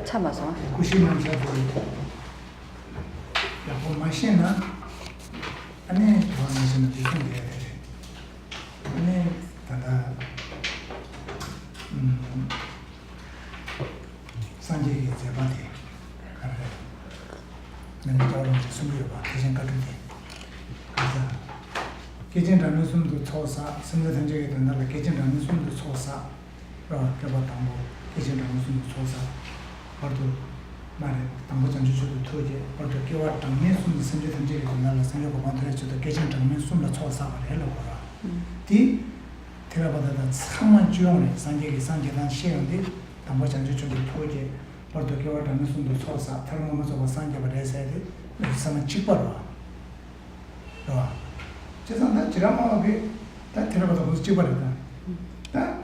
참아서. 90년 사도 야구 마시나 아니 좋아하시는 분인데 아니 다다 산지기 제바디 가래 내가 저런 숨을 봐 대신 가는데 가자 계진라는 숨도 초사 선거 전쟁에 된다고 계진라는 숨도 초사 그거 당고 계진라는 숨도 초사 바로 말에 당고 전주주도 토제 바로 교와 당면 숨도 선거 전쟁에 된다고 생각하고 만들어져도 계진라는 숨도 초사를 해려고 디 테라바다다 상만 주용을 상계단 시행데 당고 전주주도 토제 바로 교와 당면 숨도 초사 탈모면서 상계를 해서야 돼 그래서 찍버려 와 제가 드라마에 다 테라바다 무슨 찍버렸다 다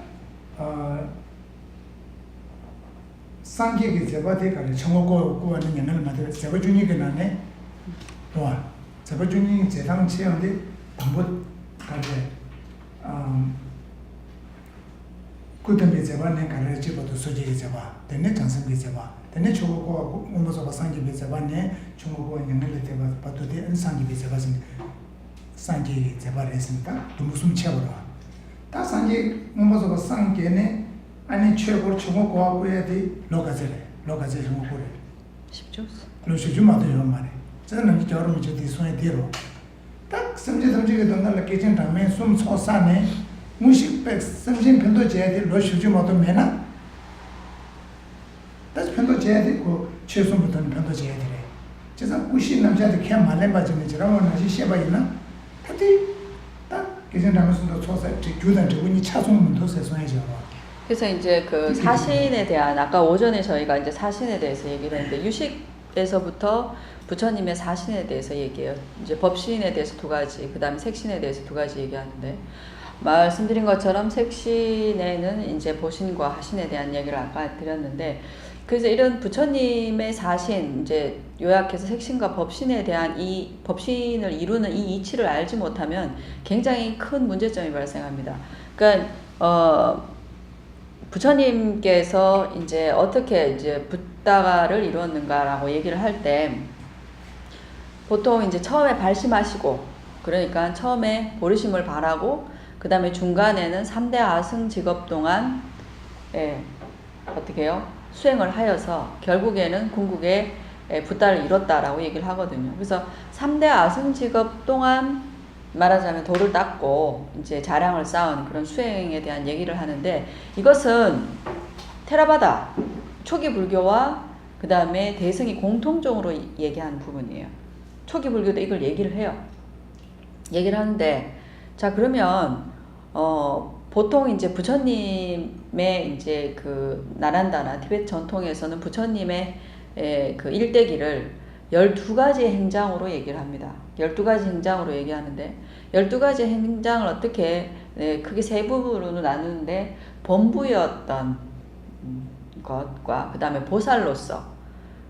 상계기 제바대 가래 청고고 하는 영향을 받을 제바 중이 그나네 와 제바 중이 제당 체험데 담보 가래 그다음에 제바네 가래 집어도 소지기 제바 되네 장성기 제바 되네 청고고 오면서 상계기 제바네 청고고 영향을 받을 때 상계기 제바는 상계 제바를 했으니까 또 무슨 체험으로 다 상계 오면서 상계네 아니 최고로 청고고 해야 돼 로가제 청고고래 쉽죠? 그래서 주마도 요 말에 저는 이제 여러분 이제 손에 대로 딱 ਸਮਝ게 don날 깨진 다음에 숨 소사네 무식백 સમ진 편도 제야 돼 로슈주마도 메나 다시 편도 제야 되고 최소부터는 편도 제야 돼 제가 무시 남자들 걔 말래 맞으면 저라고 나지 셔봐 있나 다들 딱 깨진 다음에 숨도 소사 주단 저분이 차송문도 세송해져 그래서 이제 그 사신에 대한 아까 오전에 저희가 이제 사신에 대해서 얘기를 했는데 유식에서부터 부처님의 사신에 대해서 얘기해요. 이제 법신에 대해서 두 가지, 그 다음에 색신에 대해서 두 가지 얘기하는데 말씀드린 것처럼 색신에는 이제 보신과 하신에 대한 얘기를 아까 드렸는데 그래서 이런 부처님의 사신 이제 요약해서 색신과 법신에 대한 이 법신을 이루는 이 이치를 알지 못하면 굉장히 큰 문제점이 발생합니다. 그러니까 부처님께서 이제 어떻게 이제 붓다가를 이루었는가라고 얘기를 할 때 보통 이제 처음에 발심하시고 그러니까 처음에 보리심을 발하고 그 다음에 중간에는 3대 아승 직업 동안 어떻게 해요? 수행을 하여서 결국에는 궁극에 붓다를 이뤘다라고 얘기를 하거든요. 그래서 3대 아승 직업 동안 말하자면 돌을 닦고 이제 자량을 쌓은 그런 수행에 대한 얘기를 하는데 이것은 테라바다 초기 불교와 그 다음에 대승이 공통적으로 얘기하는 부분이에요. 초기 불교도 이걸 얘기를 해요. 얘기를 하는데 자 그러면 보통 이제 부처님의 이제 그 나란다나 티베트 전통에서는 부처님의 그 일대기를 12가지 행장으로 얘기를 합니다. 12가지 행장으로 얘기하는데 12가지 행장을 어떻게 크게 세 부분으로 나누는데 본부였던 것과 그 다음에 보살로서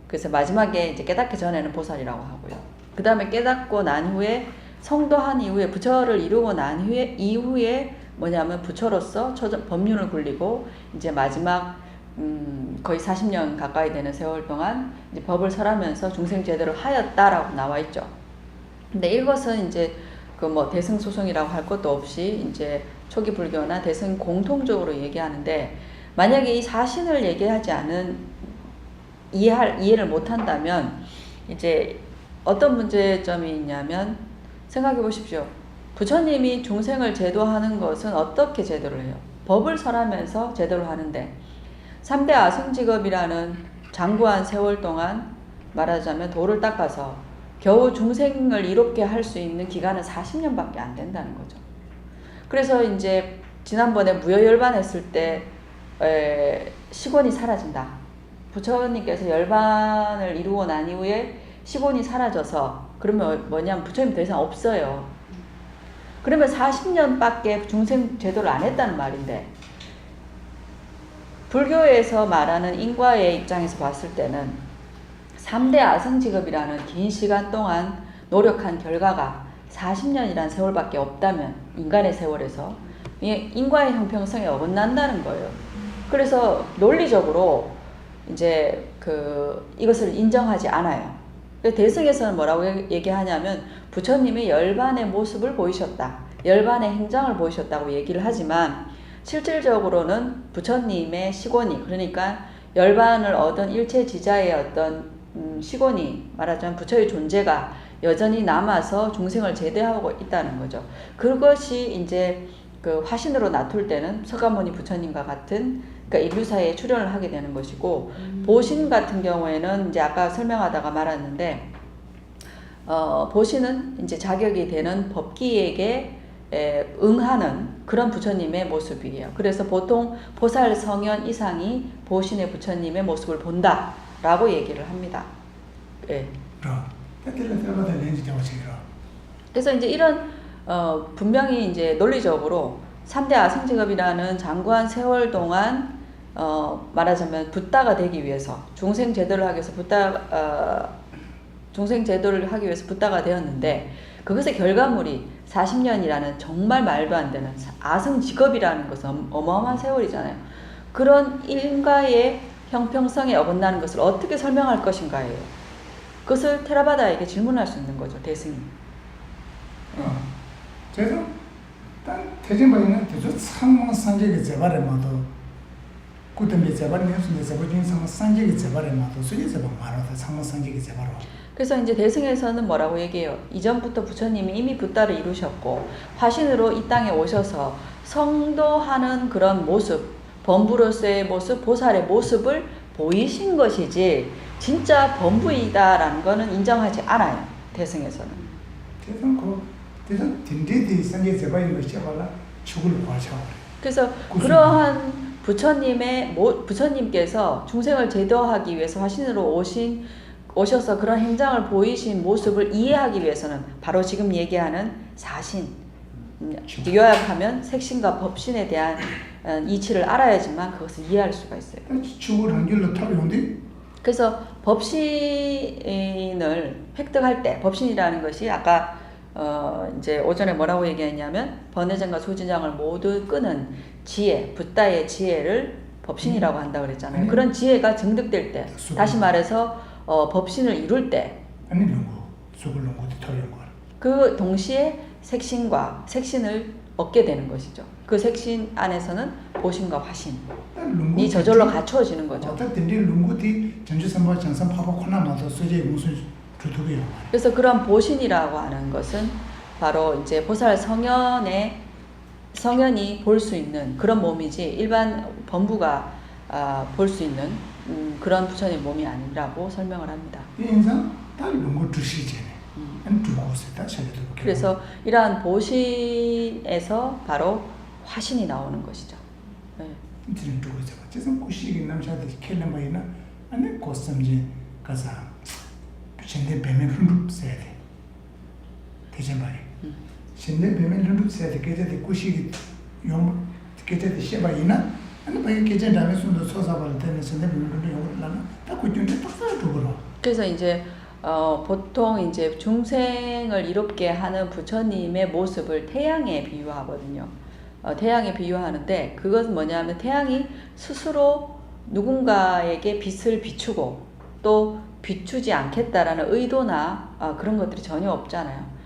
그래서 마지막에 이제 깨닫기 전에는 보살이라고 하고요. 그 다음에 깨닫고 난 후에 성도한 이후에 부처를 이루고 난 후에 이후에 뭐냐면 부처로서 법륜을 굴리고 이제 마지막 거의 40년 가까이 되는 세월 동안 이제 법을 설하면서 중생 제도를 하였다라고 나와 있죠. 근데 이것은 이제 그 뭐 대승 소송이라고 할 것도 없이 이제 초기 불교나 대승 공통적으로 얘기하는데 만약에 이 사신을 얘기하지 않은 이해를 못 한다면 이제 어떤 문제점이 있냐면 생각해 보십시오. 부처님이 중생을 제도하는 것은 어떻게 제도를 해요? 법을 설하면서 제도를 하는데 3대 아승직업이라는 장구한 세월 동안 말하자면 돌을 닦아서 겨우 중생을 이롭게 할 수 있는 기간은 40년밖에 안 된다는 거죠. 그래서 이제 지난번에 무여열반 했을 때 시곤이 사라진다. 부처님께서 열반을 이루고 난 이후에 시곤이 사라져서 그러면 뭐냐면 부처님 더 이상 없어요. 그러면 40년밖에 중생 제도를 안 했다는 말인데, 불교에서 말하는 인과의 입장에서 봤을 때는 3대 아성직업이라는 긴 시간 동안 노력한 결과가 40년이라는 세월밖에 없다면, 인간의 세월에서 인과의 형평성에 어긋난다는 거예요. 그래서 논리적으로 이제 이것을 인정하지 않아요. 대승에서는 뭐라고 얘기하냐면 부처님이 열반의 모습을 보이셨다, 열반의 행장을 보이셨다고 얘기를 하지만, 실질적으로는 부처님의 시곤이, 그러니까 열반을 얻은 일체지자의 어떤 시곤이, 말하자면 부처의 존재가 여전히 남아서 중생을 제대하고 있다는 거죠. 그것이 이제 화신으로 나툴 때는 서가모니 부처님과 같은, 그러니까 인류사에 출현을 하게 되는 것이고, 보신 같은 경우에는 이제 아까 설명하다가 말았는데, 보신은 이제 자격이 되는 법기에게 응하는 그런 부처님의 모습이에요. 그래서 보통 보살 성현 이상이 보신의 부처님의 모습을 본다라고 얘기를 합니다. 예. 그래서 이제 이런 분명히 이제 논리적으로 3대 아성직업이라는 장구한 세월 동안 말하자면 붓다가 되기 위해서, 중생 제도를 하기 위해서 중생 제도를 하기 위해서 붓다가 되었는데, 그것의 결과물이 40년이라는 정말 말도 안 되는 아성직업이라는 것은 어마어마한 세월이잖아요. 그런 인과의 형평성에 어긋나는 것을 어떻게 설명할 것인가예요. 그것을 테라바다에게 질문할 수 있는 거죠, 대승이. 그래서 대전바이는 대전 상황상계의 재발에 마도 그때에 재발이 없는데 재발인 상황상계의 재발에 마도 수지 재발 말하다 상황상계의 재발로. 그래서 이제 대승에서는 뭐라고 얘기해요? 이전부터 부처님이 이미 붓다를 이루셨고 화신으로 이 땅에 오셔서 성도하는 그런 모습, 범부로서의 모습, 보살의 모습을 보이신 것이지 진짜 범부이다라는 거는 인정하지 않아요. 대승에서는. 대승 딘디디 상계 재발인 것이 아니라 죽을 과차. 그래서 그러한 부처님께서 중생을 제도하기 위해서 화신으로 오셔서 그런 행장을 보이신 모습을 이해하기 위해서는 바로 지금 얘기하는 사신, 요약하면 색신과 법신에 대한 이치를 알아야지만 그것을 이해할 수가 있어요. 죽을 한길로 타려운데? 그래서 법신을 획득할 때, 법신이라는 것이 아까 이제 오전에 뭐라고 얘기했냐면 번뇌장과 소진장을 모두 끄는 지혜, 붓다의 지혜를 법신이라고 한다고 그랬잖아요. 그런 지혜가 증득될 때, 다시 말해서 법신을 이룰 때, 그 동시에 색신을 얻게 되는 것이죠. 그 색신 안에서는 보신과 화신이 저절로 갖추어지는 거죠. 그래서 그런 보신이라고 하는 것은 바로 이제 보살 성현이 볼 수 있는 그런 몸이지 일반 범부가 볼 수 있는 그런 부처님 몸이 아니라고 설명을 합니다. 그래서 이러한 보신에서 바로 화신이 나오는 것이죠. 네. 그래서 이제 보통 이제 중생을 이롭게 하는 부처님의 모습을 태양에 비유하거든요. 태양에 비유하는데 그것은 뭐냐면 태양이 스스로 누군가에게 빛을 비추고 또 비추지 않겠다라는 의도나 그런 것들이 전혀 없잖아요.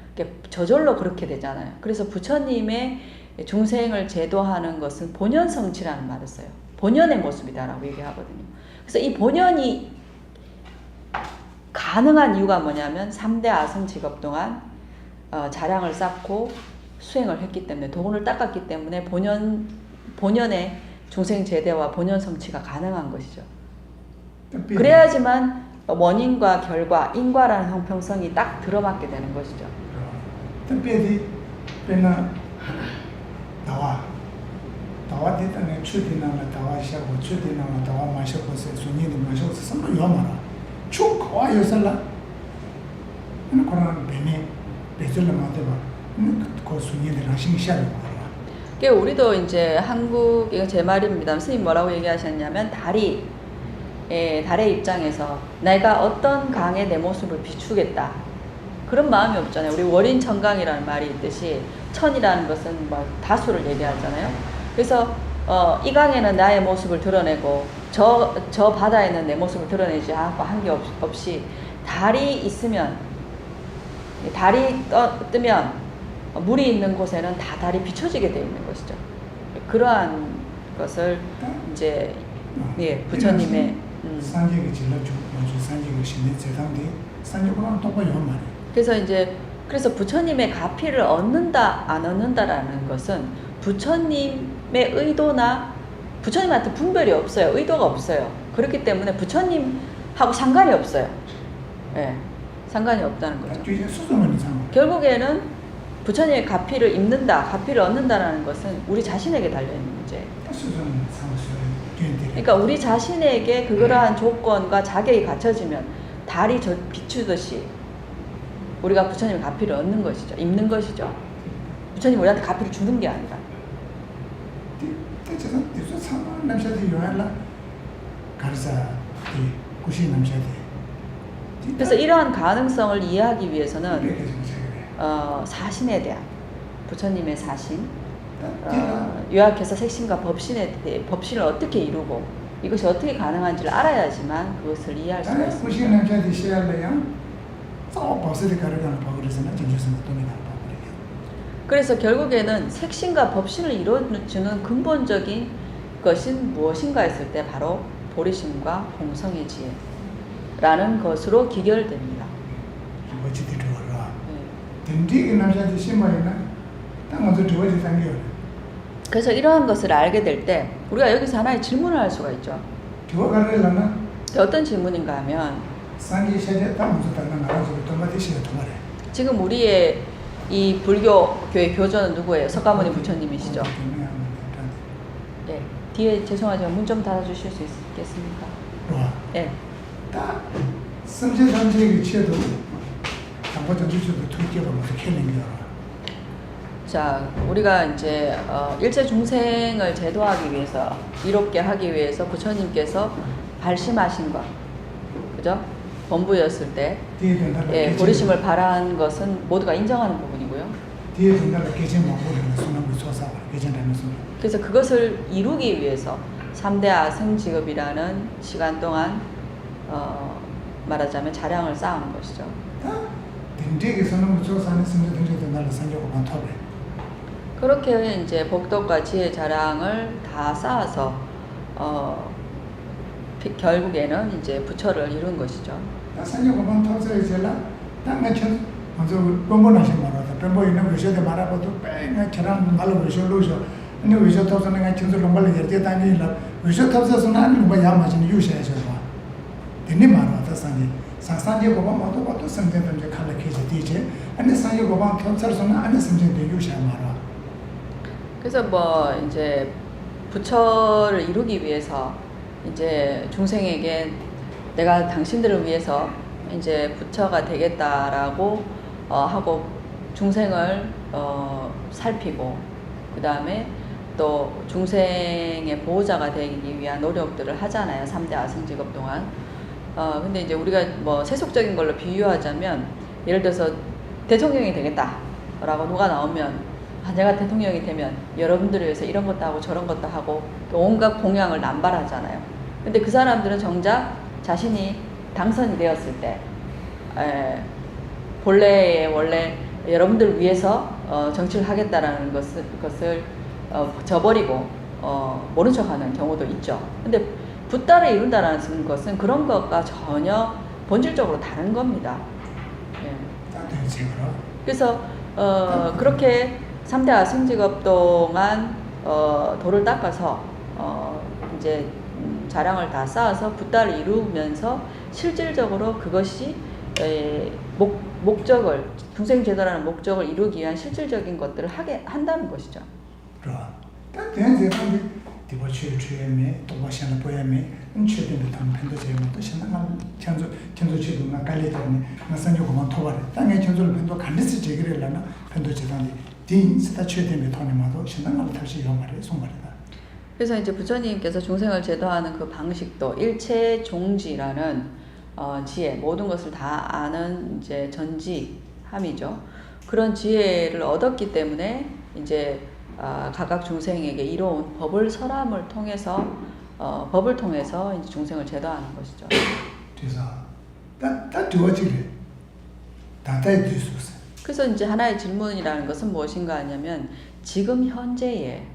저절로 그렇게 되잖아요. 그래서 부처님의 중생을 제도하는 것은 본연성취라는 말을 써요. 본연의 모습이다라고 얘기하거든요. 그래서 이 본연이 가능한 이유가 뭐냐면 3대 아성직업 동안 자량을 쌓고 수행을 했기 때문에, 도군을 닦았기 때문에 본연의 중생 제대와 본연 성취가 가능한 것이죠. 그래야지만 원인과 결과, 인과라는 형평성이 딱 들어맞게 되는 것이죠. 특별히 다와 대단에 추디나나 다와 시하고 추디나나 다와 마셔고 손님이 마셔서 선물 요마라 쭉 거와 요살라 하는 거는 배매 배줄라 마대바 그 순위들 하신 시작을 말이야. 그러니까 우리도 이제 한국, 이거 제 말입니다. 스님 뭐라고 얘기하셨냐면 달의 입장에서 내가 어떤 강에 내 모습을 비추겠다. 그런 마음이 없잖아요. 우리 월인천강이라는 말이 있듯이 천이라는 것은 뭐 다수를 얘기하잖아요. 그래서 이 강에는 나의 모습을 드러내고 저 바다에는 내 모습을 드러내지 않고 한 게 없이 달이 있으면 달이 뜨면 물이 있는 곳에는 다 달이 비춰지게 되어 있는 것이죠. 그러한 것을 이제 부처님의 산지가 질러주고 산지가 신의 재상대 산지고랑 똑바로 말이야. 그래서 부처님의 가피를 얻는다 안 얻는다라는 것은 부처님의 의도나 부처님한테 분별이 없어요. 의도가 없어요. 그렇기 때문에 부처님하고 상관이 없어요. 예, 상관이 없다는 거죠. 결국에는 부처님의 가피를 입는다, 가피를 얻는다라는 것은 우리 자신에게 달려있는 문제예요. 그러니까 우리 자신에게 그러한 조건과 자격이 갖춰지면 달이 비추듯이 우리가 부처님의 가피를 얻는 것이죠. 입는 것이죠. 부처님 우리한테 가피를 주는 게 아니라. 그래서 이러한 가능성을 이해하기 위해서는 사신에 대한 부처님의 사신, 요약해서 색신과 법신에 대해 법신을 어떻게 이루고 이것이 어떻게 가능한지를 알아야지만 그것을 이해할 수가 있습니다. 그래서 결국에는 색신과 법신을 이루어주는 근본적인 것은 무엇인가 했을 때 바로 보리심과 공성의 지혜라는 것으로 기결됩니다. 그래서 이러한 것을 알게 될 때 우리가 여기서 하나의 질문을 할 수가 있죠. 어떤 질문인가 하면 지금 우리의 이 불교교의 교전은 누구예요? 석가모니 부처님이시죠? 네. 뒤에 죄송하지만 문 좀 닫아주실 수 있겠습니까? 네. 자, 우리가 이제 일체 중생을 제도하기 위해서, 이롭게 하기 위해서 부처님께서 발심하신 것, 그죠? 범부였을 때 보리심을 발한 것은 모두가 인정하는 부분이고요. 그래서 그것을 이루기 위해서 3대 아승직업이라는 시간 동안 말하자면 자량을 쌓은 것이죠. 그렇게 이제 복덕과 지혜 자량을 다 쌓아서 결국에는 이제 부처를 이룬 것이죠. 그래서 뭐 이제 부처를 이루기 위해서 이제 중생에게 내가 당신들을 위해서 이제 부처가 되겠다라고 하고 중생을 살피고 그 다음에 또 중생의 보호자가 되기 위한 노력들을 하잖아요. 3대 아승직업 동안. 근데 이제 우리가 뭐 세속적인 걸로 비유하자면 예를 들어서 대통령이 되겠다라고 누가 나오면 내가 대통령이 되면 여러분들을 위해서 이런 것도 하고 저런 것도 하고 온갖 공약을 남발하잖아요. 근데 그 사람들은 정작 자신이 당선이 되었을 때 원래 여러분들을 위해서 정치를 하겠다라는 것을 저버리고 모른 척하는 경우도 있죠. 근데 붓다를 이룬다라는 것은 그런 것과 전혀 본질적으로 다른 겁니다. 그래서 그렇게 3대 아승직업 동안 도를 닦아서 이제 자량을 다 쌓아서 붓다를 이루면서 실질적으로 그것이 목적을 중생제도라는 목적을 이루기 위한 실질적인 것들을 하게 한다는 것이죠. 나 깔리 때문에 나 산지 고만 토바래 땅에 전설 벤도 간디스 제기를라나 벤도 제단이 딘 스타 최대면 토네마도 신당을 다시 이런 말에 송말이다. 그래서 이제 부처님께서 중생을 제도하는 그 방식도 일체종지라는 지혜, 모든 것을 다 아는 이제 전지함이죠. 그런 지혜를 얻었기 때문에 이제 각각 중생에게 이로운 법을 설함을 통해서 법을 통해서 이제 중생을 제도하는 것이죠. 그래서 다 두어지래. 다다에 뒤수 있어. 그래서 이제 하나의 질문이라는 것은 무엇인가 하냐면 지금 현재의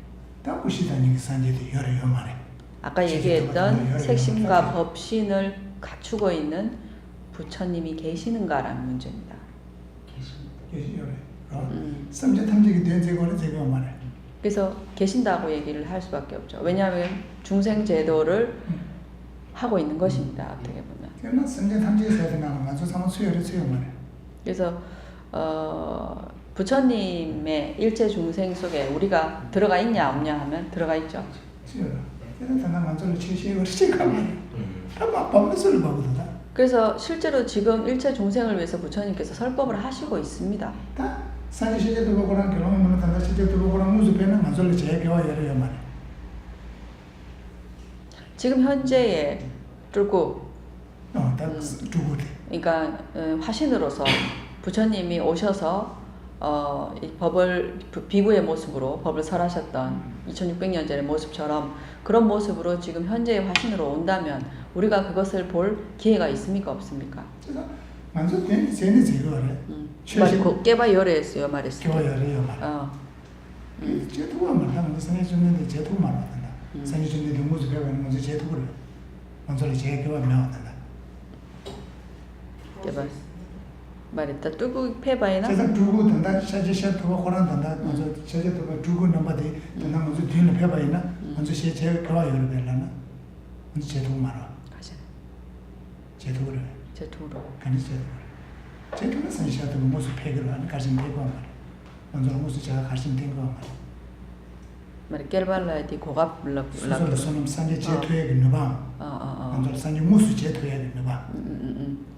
다 무시다니 산지도 여러 요만해. 아까 얘기했던 색심과 법신을 갖추고 있는 부처님이 계시는가라는 문제입니다. 여러. 삼재 탐지기 된 제거는 제가 말해. 그래서 계신다고 얘기를 할 수밖에 없죠. 왜냐하면 중생 제도를 하고 있는 것입니다. 어떻게 보면. 그러나 삼재 탐지기에서 나는 아주 상황 수혈을 수요 말해. 그래서 부처님의 일체 중생 속에 우리가 들어가 있냐 없냐 하면 들어가 있죠. 수혈. 그래서 나 만절을 최시에 시가 말해. 다 법문서를 보거든. 그래서 실제로 지금 일체 중생을 위해서 부처님께서 설법을 하시고 있습니다. 다 산지 시제도 보고랑 결혼을 한다 시제도 보고랑 무슨 배는 만절을 제게와 여러 말해. 지금 현재에 뚫고 다 두고 돼. 그러니까 화신으로서 부처님이 오셔서 이 법을 비구의 모습으로 법을 설하셨던 2600년 전의 모습처럼 그런 모습으로 지금 현재의 화신으로 온다면 우리가 그것을 볼 기회가 있습니까 없습니까? 그래서 만절 때 쟤는 제거래. 말이 깨봐 열애했어요 말했어요. 개와 여러 말. 제도가 말하는 산지 줬는데 제도 말한다. 산지 줬는데 무슨 배우는 먼저 제도를 만절이 제게와 명한다. 깨봐 말했다. 뚜구 패바이나 제가 두고 된다. 샤지샤 두고 호란 된다. 먼저 제제도가 두고 넘바디 된다. 먼저 뒤는 패바이나 먼저 제게와 여러 배라나 먼저 제도 말아. 제도를 제도로 간이 제도를 산시하도 무슨 폐기를 하는 가진 되고 말. 먼저 무슨 제가 가진 된거 말. 말이 깨발라야지 고갑 불러 수술 손님 산지 제도에 있는 방. 먼저 산지 무슨 제도에 있는 방.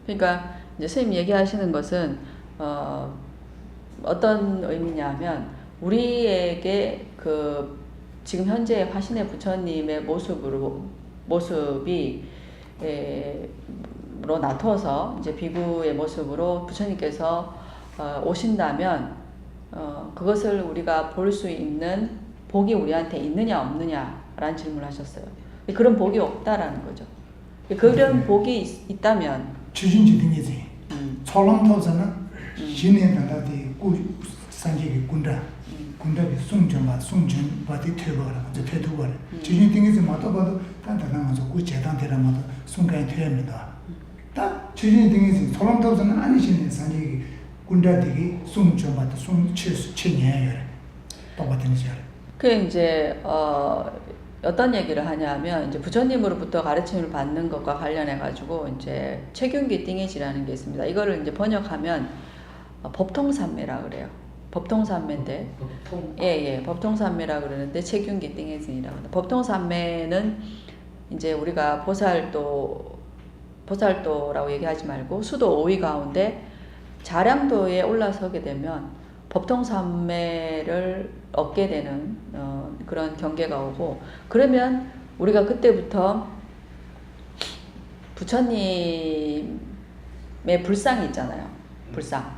그러니까 이제 선생님 얘기하시는 것은 어떤 의미냐면 우리에게 그 지금 현재 화신의 부처님의 모습이 로 나타서 이제 비구의 모습으로 부처님께서 오신다면 그것을 우리가 볼 수 있는 복이 우리한테 있느냐 없느냐라는 질문을 하셨어요. 그런 복이 없다라는 거죠. 그런 복이 있다면 추진지 등이지. 초롱토서는 신의 나라디 구 산지기 군다비 숭전바 숭전바디 퇴버라 이제 퇴두버라. 추진 등이지 마도봐도 단단하면서 구 재단대라마도 순간에 퇴합니다. 딱 추진 등이지 초롱토서는 아니신의 산지기 군다디기 숭전바도 숭치수치냐요. 똑같은 줄. 그 이제 어떤 얘기를 하냐면 이제 부처님으로부터 가르침을 받는 것과 관련해 가지고 이제 최균기 띵해지라는 게 있습니다. 이거를 이제 번역하면 법통산매라 그래요. 법통산매인데 법통산매라 그러는데 최균기 띵해진이라고 합니다. 법통산매는 이제 우리가 보살도라고 얘기하지 말고 수도 5위 가운데 자량도에 올라서게 되면 법통산매를 얻게 되는 그런 경계가 오고 그러면 우리가 그때부터 부처님의 불상이 있잖아요. 불상.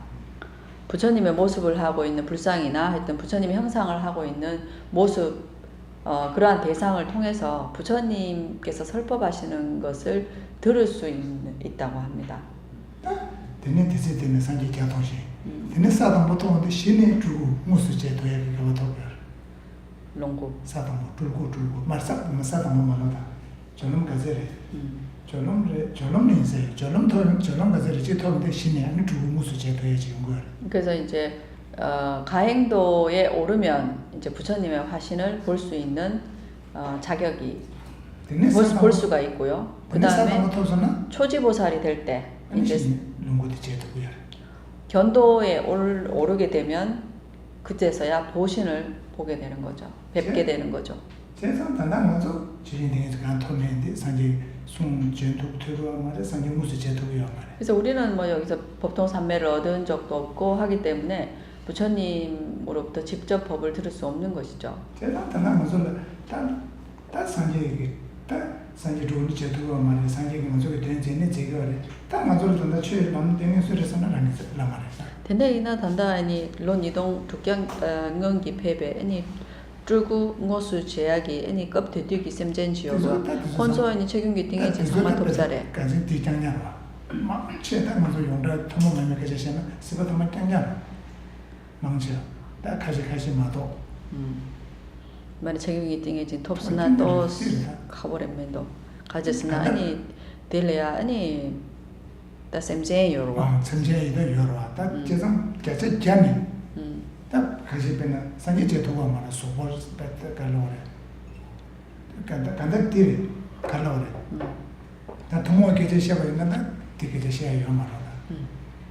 부처님의 모습을 하고 있는 불상이나 하여튼 부처님의 형상을 하고 있는 모습 그러한 대상을 통해서 부처님께서 설법하시는 것을 들을 수 있다고 합니다. 되는 대세 되는 산지 교통시. 되는 사람 보통 신의 주고 무슨 제도에 그것도 롱고. 사람 들고 말사 사람 말하다. 저놈 가제래. 저놈 인생. 저놈 가제래 제도인데 신의 아니 주고 무슨 제도에 지은 거야. 그래서 이제 가행도에 오르면 이제 부처님의 화신을 볼 수 있는 자격이 볼 수가 있고요. 그 다음에 초지보살이 될 때 이제 견도에 오르게 되면 그때서야 보신을 보게 되는 거죠. 뵙게 되는 거죠. 세상 단단 가서 지진등에서 간 토면인데 산지 송 전투 퇴로와 말에 산지 무수 제도야 말에. 그래서 우리는 뭐 여기서 법통 삼매를 얻은 적도 없고 하기 때문에 부처님으로부터 직접 법을 들을 수 없는 것이죠. 제가 단나 무슨 다 산지 다 산지 돈이 제도가 말에 산지 무슨 된 전에 제가 다 맞을 돈다 취를 맘 되는 소리서는 아니지 라 말에. 된대이나 단다니 론 이동 tuk경 ngân 폐배 아니 줄구 ng어수 제약이 아니 껍데 뒤기 셈젠지요가 혼소하니 책임기 등이지 정말 돕사래. 가진 뒤장냐라. 막 최다 먼저 용다 터모면 계시면 스바도만 장냐. 망쳐. 다 가지 마도. 만에 책임기 등이지 톱스나 또 가버렸면도 가졌으나 아니 딜레야 아니 다 셈젠요로. 셈젠이도 여러 왔다. 제상 개체 jamais. 다 가지 배는 산지 제도가 말아 소벌 배트 갈로래. 간다 띠리 갈로래. 다 통화 계제 시작을 했는데 되게 시작이 말하다.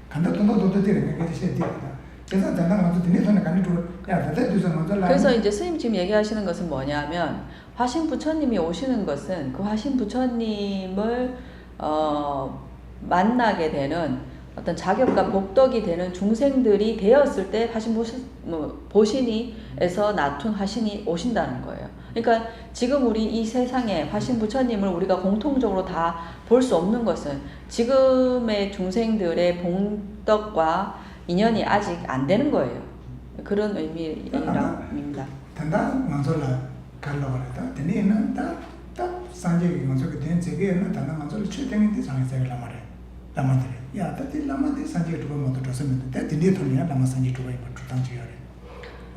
간다 돈도 띠리 계제 시작이다. 그래서 단단 먼저 드니 손에 간이 두 야, 다들 두서 먼저 라. 그래서 이제 스님 지금 얘기하시는 것은 뭐냐면 화신 부처님이 오시는 것은 그 화신 부처님을 만나게 되는 어떤 자격과 복덕이 되는 중생들이 되었을 때 화신 보신이에서 나툰 화신이 오신다는 거예요. 그러니까 지금 우리 이 세상에 화신 부처님을 우리가 공통적으로 다 볼 수 없는 것은 지금의 중생들의 복덕과 인연이 아직 안 되는 거예요. 그런 의미입니다. 단단 먼저라 갈로래다. 되니는 다 산지기 먼저 된 제게는 단단 먼저 최대인데 장에서 라마래. 라마들. 야, 다들 라마들 산지기 두번 모두 줬으면 돼. 되니 돈이야 라마 산지 두번 주당지요래.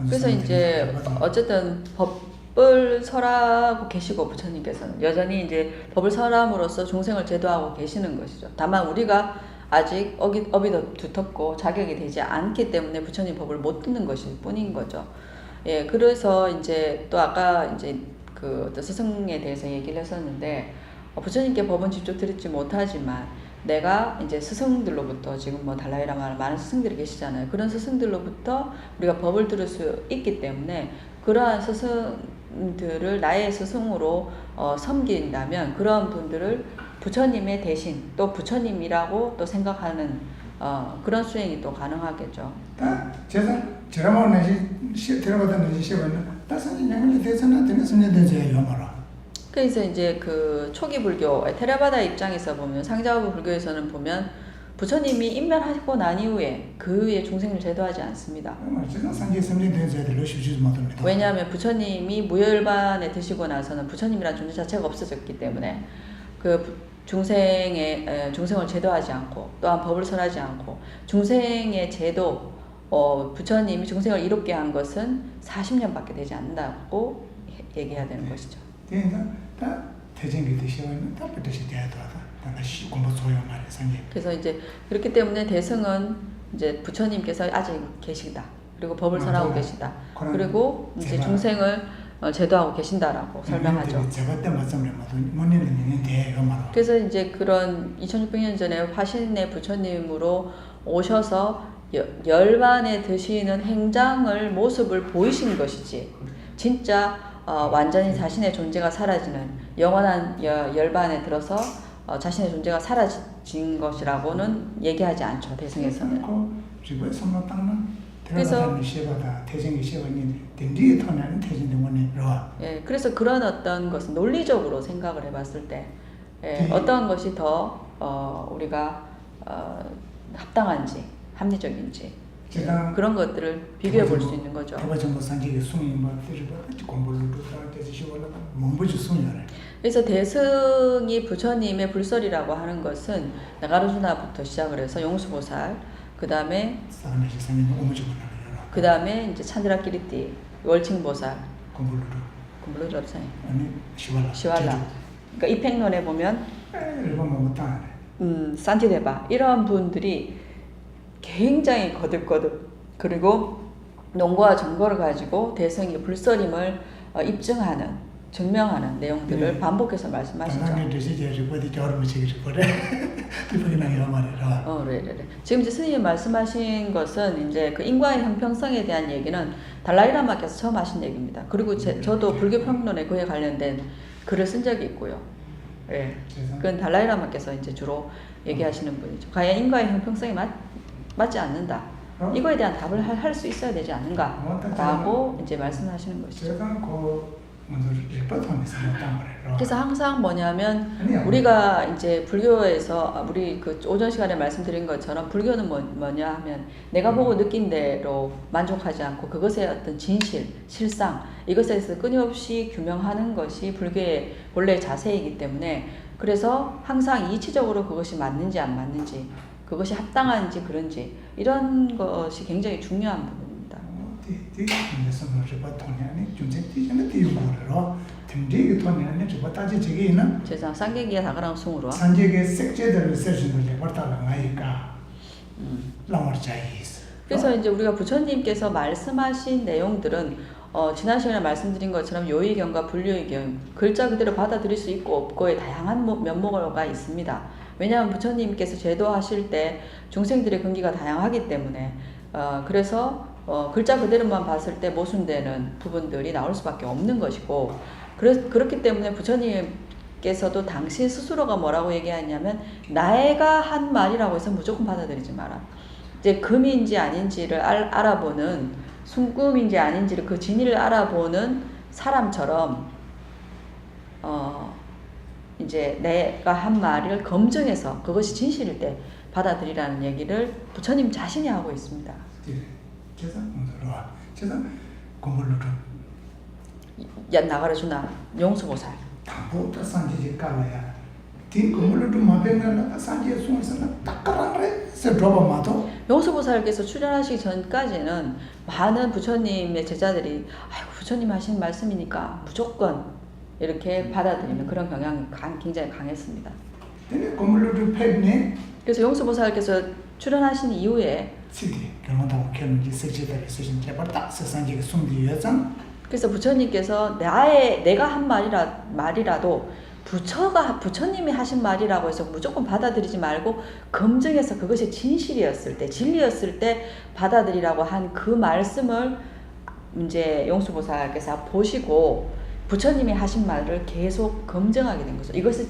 그래서 이제 어쨌든 법을 설하고 계시고 부처님께서는 여전히 이제 법을 설함으로써 중생을 제도하고 계시는 것이죠. 다만 우리가 아직 업이 더 두텁고 자격이 되지 않기 때문에 부처님 법을 못 듣는 것일 뿐인 거죠. 예, 그래서 이제 또 아까 이제 그 스승에 대해서 얘기를 했었는데 부처님께 법은 직접 들었지 못하지만 내가 이제 스승들로부터 지금 뭐 달라이라마 많은 스승들이 계시잖아요. 그런 스승들로부터 우리가 법을 들을 수 있기 때문에 그러한 스승들을 나의 스승으로 섬긴다면 그런 분들을 부처님의 대신 또 부처님이라고 또 생각하는 그런 수행이 또 가능하겠죠. 다 제가 뭐 내시 들어가다 내시 시험은 다 선생님이 대선한 되는 선생님들 요마라. 그래서 이제 그 초기 불교 테라바다 입장에서 보면 상자부 불교에서는 보면 부처님이 인면하고 난 이후에 그 후에 중생을 제도하지 않습니다. 왜냐하면 부처님이 무열반에 드시고 나서는 부처님이란 존재 자체가 없어졌기 때문에 그 중생을 제도하지 않고 또한 법을 설하지 않고 중생의 제도 부처님이 중생을 이롭게 한 것은 40년밖에 되지 않는다고 얘기해야 되는 것이죠. 그래서 이제 그렇기 때문에 대승은 이제 부처님께서 아직 계시다. 그리고 법을 설하고 계시다. 그리고 이제 중생을 제도하고 계신다라고 설명하죠. 그래서 이제 그런 2600년 전에 화신의 부처님으로 오셔서 열반에 드시는 행장을 모습을 보이신 것이지 진짜 완전히 자신의 존재가 사라지는 영원한 열반에 들어서 자신의 존재가 사라진 것이라고는 얘기하지 않죠. 대승에서는. 그래서 예, 그래서 그런 어떤 것은 논리적으로 생각을 해봤을 때 어떤 것이 더 우리가 합당한지 합리적인지 그런 것들을 비교해 볼 수 있는 거죠. 그래서 대승이 부처님의 불설이라고 하는 것은 나가르주나부터 시작을 해서 용수보살, 그 다음에 이제 찬드라키리티, 월칭보살, 곰블루르업사님, 시왈라. 그러니까 이 팽론에 보면 산티데바 이런 분들이 굉장히 거듭거듭 그리고 논거와 정거를 가지고 대승이 불설임을 입증하는 증명하는 내용들을 반복해서 말씀하시죠. 지금 이제 스님이 말씀하신 것은 이제 그 인과의 형평성에 대한 얘기는 달라이라마께서 처음 하신 얘기입니다. 그리고 저도 불교 평론에 그에 관련된 글을 쓴 적이 있고요. 예. 그래서 그건 달라이라마께서 이제 주로 얘기하시는 분이죠. 과연 인과의 형평성이 맞지 않는다. 이거에 대한 답을 할 수 있어야 되지 않는가라고 이제 말씀하시는 것이죠. 제가 그 먼저 리포트하면서 했단 말이에요. 그래서 항상 뭐냐면 아니야. 우리가 이제 불교에서 우리 그 오전 시간에 말씀드린 것처럼 불교는 뭐냐 하면 내가 보고 느낀 대로 만족하지 않고 그것의 어떤 진실, 실상 이것에 대해서 끊임없이 규명하는 것이 불교의 본래 자세이기 때문에 그래서 항상 이치적으로 그것이 맞는지 안 맞는지 그것이 합당한지 그런지 이런 것이 굉장히 중요한 부분입니다. 그래서 뭐 리포트하니 좀 제티는 뒤로로 등대기 토네는 저 따지 저기는 제가 쌍계기야 다가랑 숭으로 산재계 색제대로 쓰시는 게 버타가 나니까 라머자이스. 그래서 이제 우리가 부처님께서 말씀하신 내용들은 지난 시간에 말씀드린 것처럼 요의경과 불요의경 글자 그대로 받아들일 수 있고 없고의 다양한 면모가 있습니다. 왜냐하면 부처님께서 제도하실 때 중생들의 근기가 다양하기 때문에 그래서 글자 그대로만 봤을 때 모순되는 부분들이 나올 수밖에 없는 것이고 그렇기 때문에 부처님께서도 당신 스스로가 뭐라고 얘기하냐면 나애가 한 말이라고 해서 무조건 받아들이지 마라. 이제 금인지 아닌지를 알아보는 순금인지 아닌지를 그 진위를 알아보는 사람처럼 이제 내가 한 말을 검증해서 그것이 진실일 때 받아들이라는 얘기를 부처님 자신이 하고 있습니다. 제가 오늘로 제가 공부를 좀 야 나가라 주나 용수보살. 당부터 산지 깔아야. 뒤 공부를 좀 하면은 산지에 숨어서는 딱까랑래 세 droba 마도. 용수보살께서 출연하시기 전까지는 많은 부처님의 제자들이 아이고 부처님 하신 말씀이니까 무조건 이렇게 받아들이는 그런 경향이 굉장히 강했습니다. 근데 공부를 좀 패네. 그래서 용수보살께서 출연하신 이후에 시디 결혼하고 결혼지 색제대로 쓰신 제발다 세상에 숨기여장. 그래서 부처님께서 내가 한 말이라도 부처님이 하신 말이라고 해서 무조건 받아들이지 말고 검증해서 그것이 진실이었을 때 진리였을 때 받아들이라고 한 그 말씀을 이제 용수보살께서 보시고 부처님이 하신 말을 계속 검증하게 된 거죠. 이것을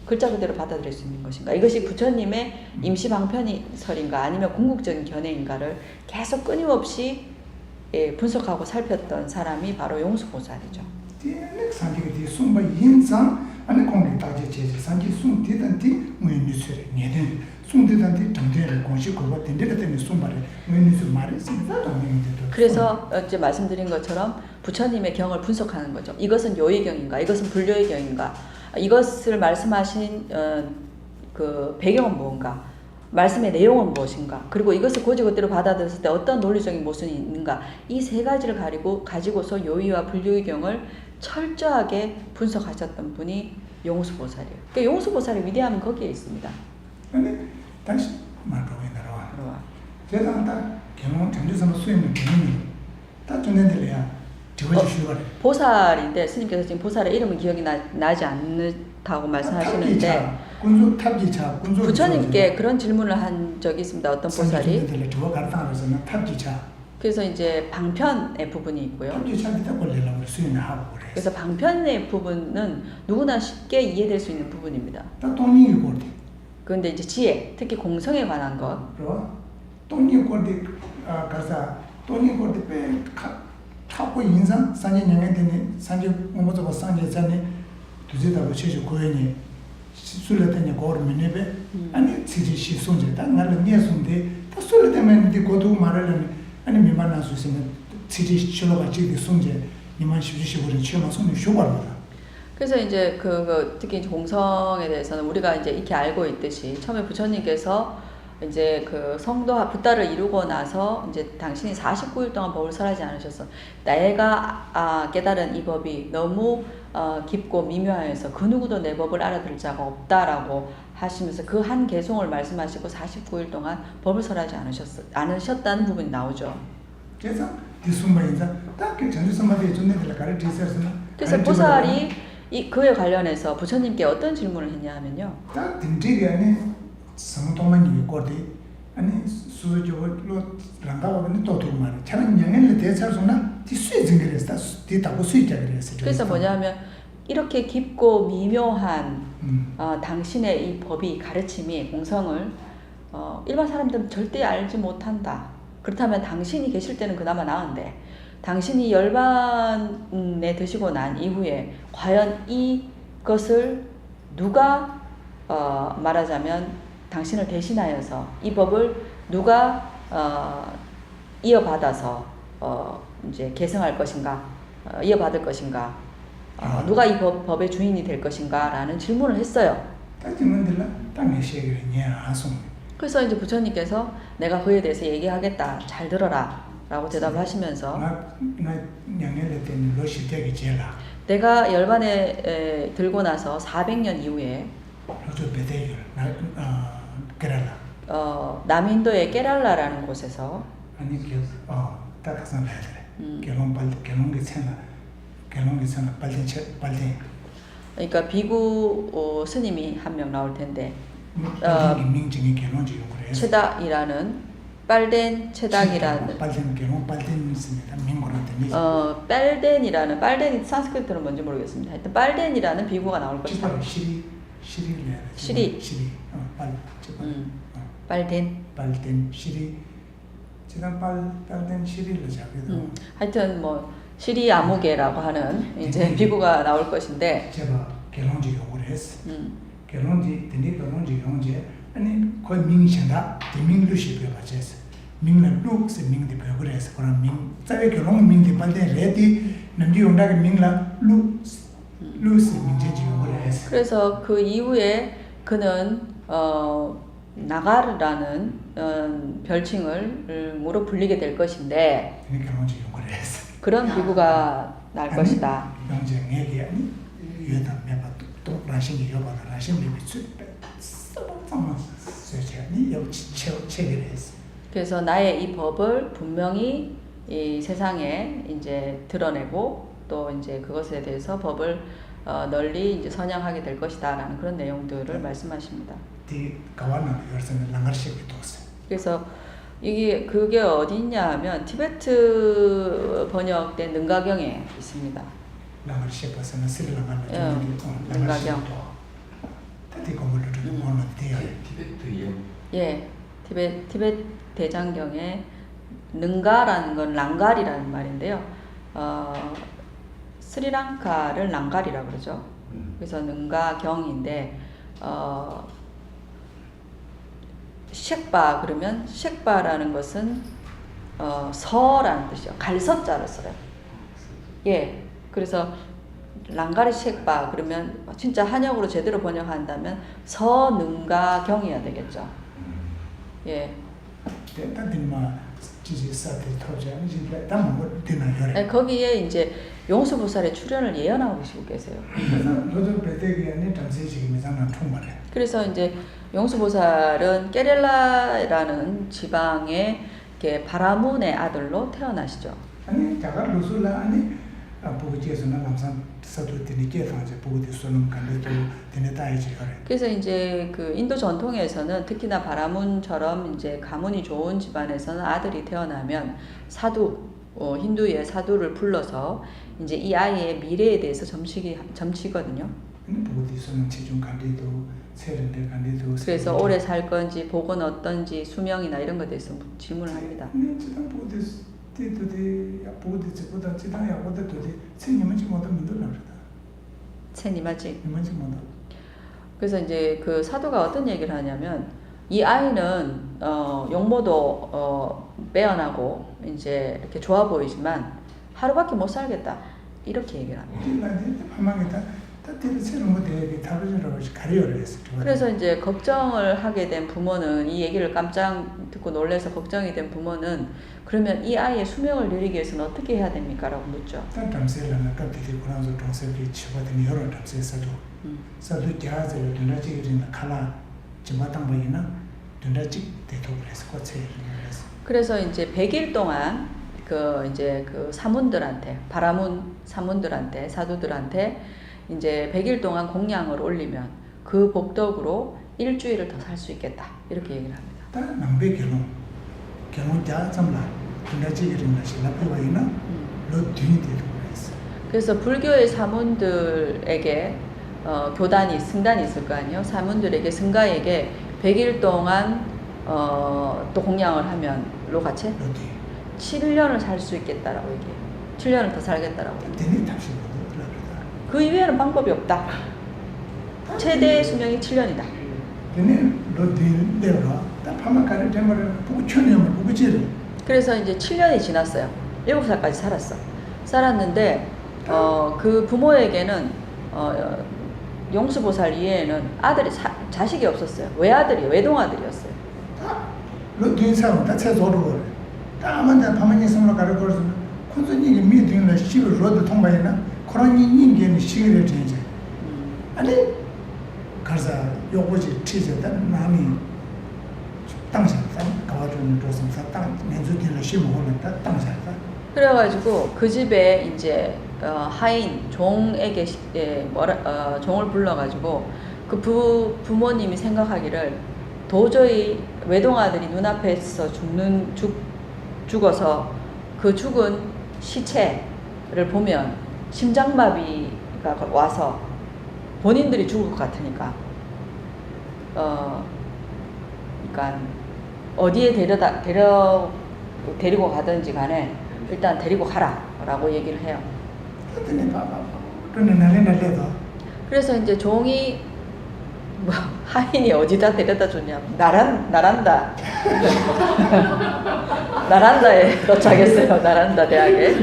글자 그대로 받아들일 수 있는 것인가? 이것이 부처님의 임시방편설인가 아니면 궁극적인 견해인가를 계속 끊임없이 분석하고 살폈던 사람이 바로 용수보살이죠. 산지가 뒤 숨바 인상 아니 공리 따지 제지 산지 숨 뒤단디 무인뉴스에 내는 숨 뒤단디 정제를 공식 그거 된데 때문에 숨바를 무인뉴스 말이 진짜 동행인데. 그래서 어제 말씀드린 것처럼 부처님의 경을 분석하는 거죠. 이것은 요의경인가? 이것은 불요의경인가? 이것을 말씀하신 그 배경은 무엇인가? 말씀의 내용은 무엇인가? 그리고 이것을 고지고대로 받아들였을 때 어떤 논리적인 모순이 있는가? 이 세 가지를 가지고서 요의와 불요의경을 철저하게 분석하셨던 분이 용수보살이에요. 그러니까 용수보살의 위대함은 거기에 있습니다. 근데 당시 말로에 나와. 제가 다 경험 장주삼 수행을 되는 다 전해들이야. 저거 주시거래. 보살인데 스님께서 지금 보살의 이름은 기억이 나지 않다고 말씀하시는데 군수 탑지차 군수 부처님께 그런 질문을 한 적이 있습니다. 어떤 보살이 저거 가르쳐서는 탑지차. 그래서 이제 방편의 부분이 있고요. 탑지차기다 걸리려고 수행을 하고 그래. 그래서 방편의 부분은 누구나 쉽게 이해될 수 있는 부분입니다. 다 돈이 이거지. 그런데 이제 지혜, 특히 공성에 관한 것. 그럼 돈이 이거지. 가서 돈이 이거지 빼 하고 인상 산지 냥에더니 산지 뭐도 산지 전에 두제다고 치주 고연이 술래더니 고르미네베 아니 지지시 손제다 나를 니에손데 또 술래더면 디 고도 말하려면 아니 미만한 수시는 지지시 치료가 지디 손제 니만 시주시고는 치료만 손이 쇼바르다. 그래서 이제 특히 이제 공성에 대해서는 우리가 이제 이렇게 알고 있듯이 처음에 부처님께서 이제 그 성도 붓다를 이루고 나서 이제 당신이 49일 동안 법을 설하지 않으셨어. 내가 깨달은 이 법이 너무 깊고 미묘해서 그 누구도 내 법을 알아들을 자가 없다라고 하시면서 그 한 개송을 말씀하시고 49일 동안 법을 설하지 않으셨다는 부분이 나오죠. 그래서 디숨바 인자 딱그 전주선마대 존내들 가르치셨으나 그래서 보살이 그에 관련해서 부처님께 어떤 질문을 했냐 하면요. 딱 등지기 안에 성도만 이거지 아니 수저로 랑가고는 또 도마를 차는 영향을 대처하거나 뒤수에 증거했다. 뒤다고 수익자 그랬어요. 그래서 뭐냐면 이렇게 깊고 미묘한 음. 당신의 이 법이 가르침이 공성을 일반 사람들은 절대 알지 못한다. 그렇다면 당신이 계실 때는 그나마 나은데 당신이 열반에 드시고 난 이후에 과연 이것을 누가 말하자면 당신을 대신하여서 이 법을 누가 이어받아서 이제 계승할 것인가, 이어받을 것인가, 누가 이 법의 주인이 될 것인가 라는 질문을 했어요. 따지면들라 땅에 시기를 녀하송. 그래서 이제 부처님께서 내가 그에 대해서 얘기하겠다, 잘 들어라 라고 대답을 하시면서 나 양년에 때는 러시아기 제라. 내가 열반에 들고 나서 400년 이후에 로조 베데일 나 그래라. 남인도의 깨랄라라는 곳에서 아니 딱상 해야 돼. 결혼게 채나 빨리 그러니까 비구 스님이 한 명 나올 텐데 민증이 결혼지 그래. 체닥이라는 빨덴 체닥이라는 빨덴 있습니다. 민고한테 빨덴이라는 빨덴이 산스크리트는 뭔지 모르겠습니다. 하여튼 빨덴이라는 비구가 나올 것이다. 시리. 빨덴. 시리. 지난 빨덴 시리를 잡기도. 하여튼 뭐 시리 아무개라고 하는 이제 비구가 나올 것인데. 제가 결혼지 용어를 했어. 결혼지 아니 거의 민신다. 민루시 배워봤지. 민은 룩스 민디 배워버렸어. 그럼 민 자기 결혼 민디 빨덴 레디 남기 온다가 민라 루스 민제지 용어를 했어. 그래서 그 이후에 그는 나가르라는 별칭을 무로 불리게 될 것인데 그런 비구가 날 것이다. 그래서 나의 이 법을 분명히 이 세상에 이제 드러내고 또 이제 그것에 대해서 법을 널리 이제 선양하게 될 것이다라는 그런 내용들을 말씀하십니다. 그래서 그게 어디 있냐 하면 티베트 번역된 능가경에 있습니다. 능가경. 예, 티베트 대장경에 능가라는 건 랑갈이라는 말인데요. 스리랑카를 랑갈이라고 그러죠. 그래서 능가경인데 쉑바 그러면 쉑바라는 것은 서라는 뜻이요. 갈서자를 써요. 예, 그래서 랑가리 쉑바 그러면 진짜 한역으로 제대로 번역한다면 서능가경이어야 되겠죠. 예. 거기에 이제 용수보살의 출연을 예언하고 계세요. 그래서 이제 용수보살은 깨렐라라는 지방의 바라문의 아들로 태어나시죠. 그래서 이제 그 인도 전통에서는 특히나 바라문처럼 이제 가문이 좋은 집안에서는 아들이 태어나면 사두, 힌두의 사두를 불러서 이제 이 아이의 미래에 대해서 점치거든요. 그래서 오래 살 건지 복은 어떤지 수명이나 이런 것에 대해서 질문을 합니다. 그래서 이제 그 사도가 어떤 얘기를 하냐면 이 아이는 용모도 빼어나고 이제 이렇게 좋아 보이지만 하루밖에 못 살겠다 이렇게 얘기를 합니다. 그래서 이제 걱정을 하게 된 부모는 이 얘기를 깜짝 듣고 놀라서 걱정이 된 부모는 그러면 이 아이의 수명을 늘리기 위해서는 어떻게 해야 됩니까? 라고 묻죠. 그래서 이제 100일 동안 그 사문들한테 바라문 사문들한테 사두들한테 이제 100일 동안 공양을 올리면 그 복덕으로 일주일을 더 살 수 있겠다 이렇게 얘기를 합니다. 그래서 불교의 사문들에게 교단이 승단이 있을 거 아니에요. 사문들에게 승가에게 100일 동안 또 공양을 하면로 같이 어디 7년을 살 수 있겠다라고 얘기해요. 7년을 더 살겠다라고. 되니 탑시거든. 그 이외에는 방법이 없다. 최대 수명이 7년이다. 되니 로디 내가 딱 파마카를 되면 보고 천년을 보고 지를. 그래서 이제 7년이 지났어요. 7살까지 살았어. 살았는데 그 부모에게는 용수보살 이외에는 자식이 없었어요. 외아들이 외동아들이었어요. 로디 사람 다 채소로 그래. 다만다 파마니 섬으로 가려 그래서 콘선이 미팅을 시를 로드 통과했나? 그런 인간이 시기를 전제. 아니 가서 요거지 치즈다 마음이 당장 가와주는 조선사 땅 면주들을 심어놓는다 당장다. 그래가지고 그 집에 이제 하인 종에게 종을 불러가지고 그 부모님이 생각하기를 도저히 외동아들이 눈앞에서 죽어서 그 죽은 시체를 보면 심장마비가 와서 본인들이 죽을 것 같으니까 그러니까 어디에 데리고 가든지 간에 일단 데리고 가라라고 얘기를 해요. 그랬더니 봐봐. 그러는 날래도 그래서 이제 종이 뭐 하인이 어디다 데려다 줬냐? 나란다. 나란다에 도착했어요. 나란다 대학에.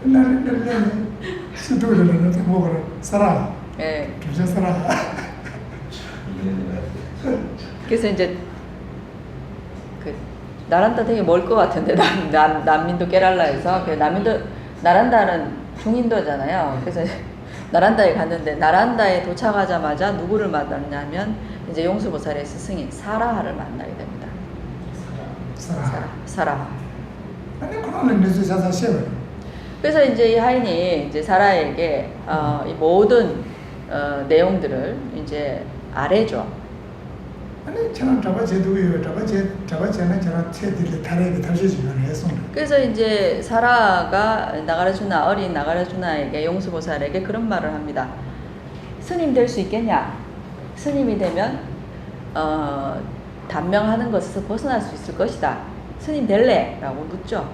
날래 수도를 먹으러 살아. 예. 주제 살아. 그래서 이제 그 나란다 되게 멀 것 같은데 남민도 깨랄라에서 그 나란다는 중인도잖아요. 그래서 나란다에 갔는데 나란다에 도착하자마자 누구를 만났냐면 이제 용수보살의 스승인 사라하를 만나게 됩니다. 사라. 아니 그러는 뉴스 자사 시험. 그래서 이제 이 하인이 이제 사라에게 이 모든 내용들을 이제 아래죠. 아니 저는 잡아제도요. 잡아제는 저는 채들이 다르게 달려지면 해서. 그래서 이제 사라가 어린 나가라주나에게 용수보살에게 그런 말을 합니다. 스님 될 수 있겠냐? 스님이 되면 단명하는 것에서 벗어날 수 있을 것이다. 스님 될래? 라고 묻죠.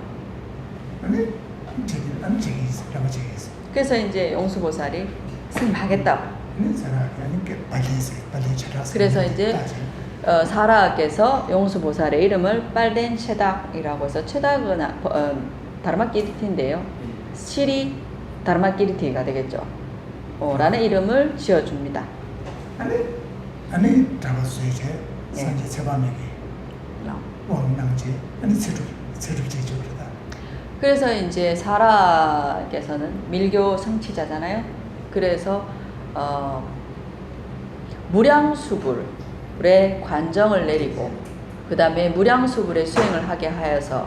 아니 저기 있어. 잡아제기 있어. 그래서 이제 용수보살이 스님 하겠다고. 그래서 이제 사라께서 용수보살의 이름을 빨덴 체닥이라고 해서 체닥은 다르마키리티인데요. 시리 다르마키리티가 되겠죠. 라는 이름을 지어줍니다. 아니 잡았어요. 이제 산지 제밤에게 왕낭제 아니 세줍제주다. 그래서 이제 사라께서는 밀교 성취자잖아요. 그래서 무량수불의 관정을 내리고 그 다음에 무량수불의 수행을 하게 하여서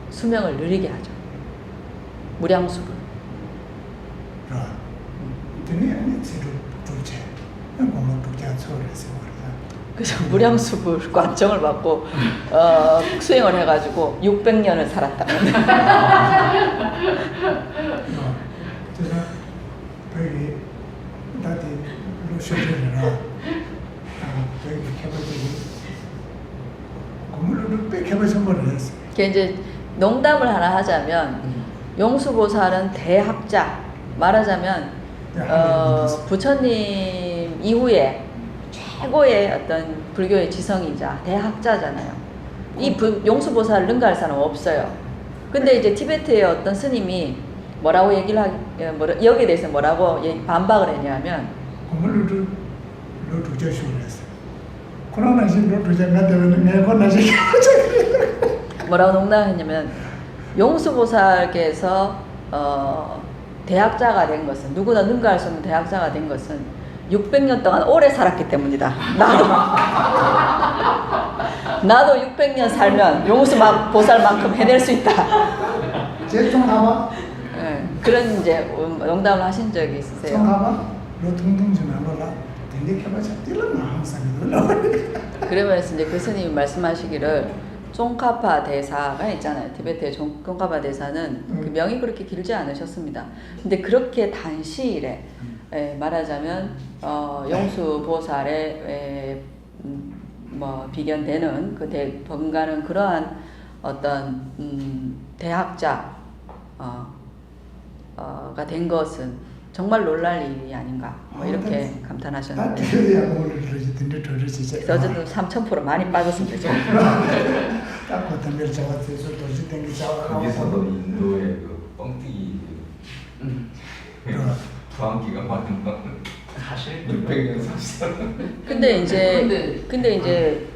수명을 느리게 하죠. 무량수불. 그래서 무량수불 관정을 받고 수행을 해가지고 600년을 살았다. 이제 농담을 하나 하자면 용수보살은 대학자, 말하자면 부처님 이후에 최고의 어떤 불교의 지성이자 대학자잖아요. 이 용수보살을 능가할 사람은 없어요. 근데 이제 티베트의 어떤 스님이 뭐라고 여기에 대해서 뭐라고 반박을 했냐면 뭐라고 농담했냐면 용수보살께서 대학자가 된 것은 누구나 능가할 수 없는 대학자가 된 것은 600년 동안 오래 살았기 때문이다. 나도 600년 살면 용수보살만큼 해낼 수 있다. 네, 그런 이제 농담을 하신 적이 있으세요? 그러면서 이제 그 스님이 말씀하시기를 쫑카파 대사가 있잖아요. 티베트의 쫑카파 대사는 그 명이 그렇게 길지 않으셨습니다. 근데 그렇게 단시일에 말하자면 용수 보살의 뭐 비견되는 그 번가는 그러한 어떤 대학자 가 된 것은 정말 놀랄 일이 아닌가 뭐 이렇게 감탄하셨는데 그래서 어쨌든 3000% 많이 빠졌습니다 지금. 거기서도 인도의 그 뻥튀기 부항기가 많은 건 사실 600년 샀어. 근데 이제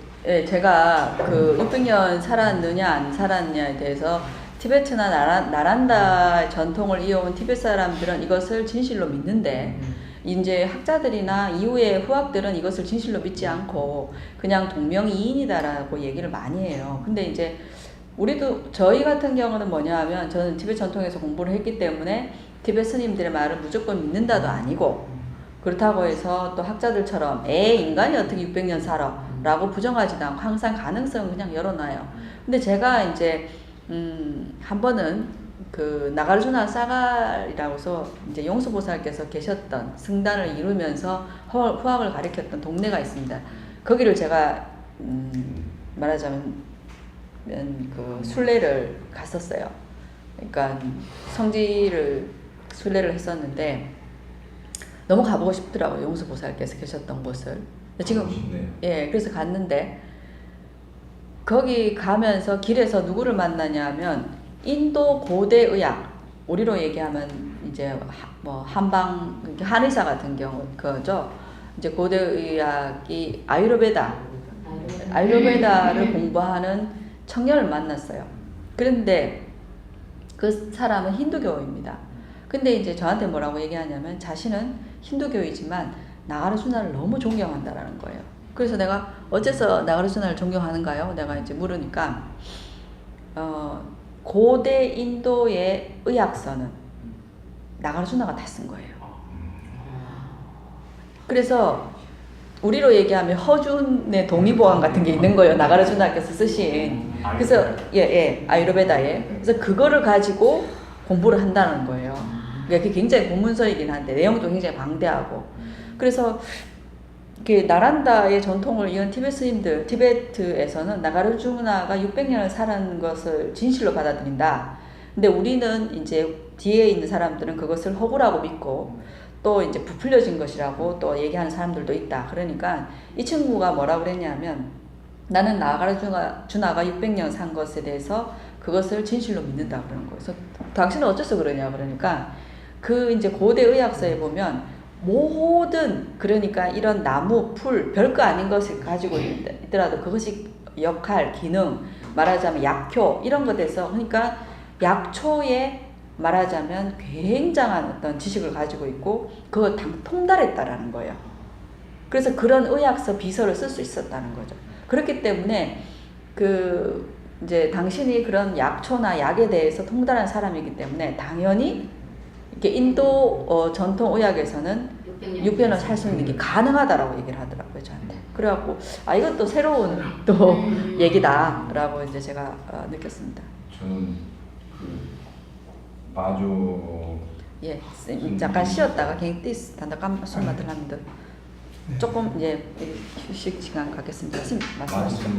제가 그 600년 살았느냐 안 살았느냐에 대해서 티베트나 나란다 전통을 이어온 티베트 사람들은 이것을 진실로 믿는데 이제 학자들이나 이후의 후학들은 이것을 진실로 믿지 않고 그냥 동명이인이다라고 얘기를 많이 해요. 근데 이제 저희 같은 경우는 뭐냐 하면 저는 티베트 전통에서 공부를 했기 때문에 티베트 스님들의 말을 무조건 믿는다도 아니고 그렇다고 해서 또 학자들처럼 인간이 어떻게 600년 살아 라고 부정하지도 않고 항상 가능성을 그냥 열어놔요. 근데 제가 이제 한 번은 그 나가르주나 사갈이라고 해서 이제 용수보살께서 계셨던 승단을 이루면서 후학을 가리켰던 동네가 있습니다. 거기를 제가 말하자면 그 순례를 갔었어요. 그러니까 순례를 했었는데 너무 가보고 싶더라고요. 용수보살께서 계셨던 곳을. 지금 그래서 갔는데 거기 가면서 길에서 누구를 만나냐면 인도 고대 의학, 우리로 얘기하면 이제 뭐 한방 한의사 같은 경우 그죠. 이제 고대 의학이 아유르베다를 공부하는 청년을 만났어요. 그런데 그 사람은 힌두교입니다. 근데 이제 저한테 뭐라고 얘기하냐면 자신은 힌두교이지만 나가르주나를 너무 존경한다라는 거예요. 그래서 내가 어째서 나가르주나를 존경하는가요? 내가 이제 물으니까 고대 인도의 의학서는 나가르주나가 다 쓴 거예요. 그래서 우리로 얘기하면 허준의 동의보안 같은 게 있는 거예요. 나가르주나께서 쓰신. 그래서 아유르베다에. 그래서 그거를 가지고 공부를 한다는 거예요. 그게 굉장히 고문서이긴 한데 내용도 굉장히 방대하고. 그래서 나란다의 전통을 이은 티베트 스님들, 티베트에서는 나가르주나가 600년을 살은 것을 진실로 받아들인다. 근데 우리는 이제 뒤에 있는 사람들은 그것을 허구라고 믿고 또 이제 부풀려진 것이라고 또 얘기하는 사람들도 있다. 그러니까 이 친구가 뭐라고 그랬냐면 나는 나가르주나가 600년 산 것에 대해서 그것을 진실로 믿는다 그러는 거예요. 그래서 당신은 어째서 그러냐 그러니까 그 이제 고대 의학서에 보면 모든 그러니까 이런 나무, 풀, 별거 아닌 것을 가지고 있더라도 그것이 역할, 기능, 말하자면 약효 이런 것에서 그러니까 약초에 말하자면 굉장한 어떤 지식을 가지고 있고 그걸 통달했다라는 거예요. 그래서 그런 의학서 비서를 쓸 수 있었다는 거죠. 그렇기 때문에 이제 당신이 그런 약초나 약에 대해서 통달한 사람이기 때문에 당연히 이렇게 인도 전통 의학에서는 600년을 살 수 있는 게 가능하다라고 얘기를 하더라고요, 저한테. 그래갖고 이건 또 새로운 또 얘기다라고 이제 제가 느꼈습니다. 저는 마조 잠깐 쉬었다가 그냥 띠스 단다 숨만 들랍니다. 조금 이제 휴식 시간 갖겠습니다. 말씀하시죠.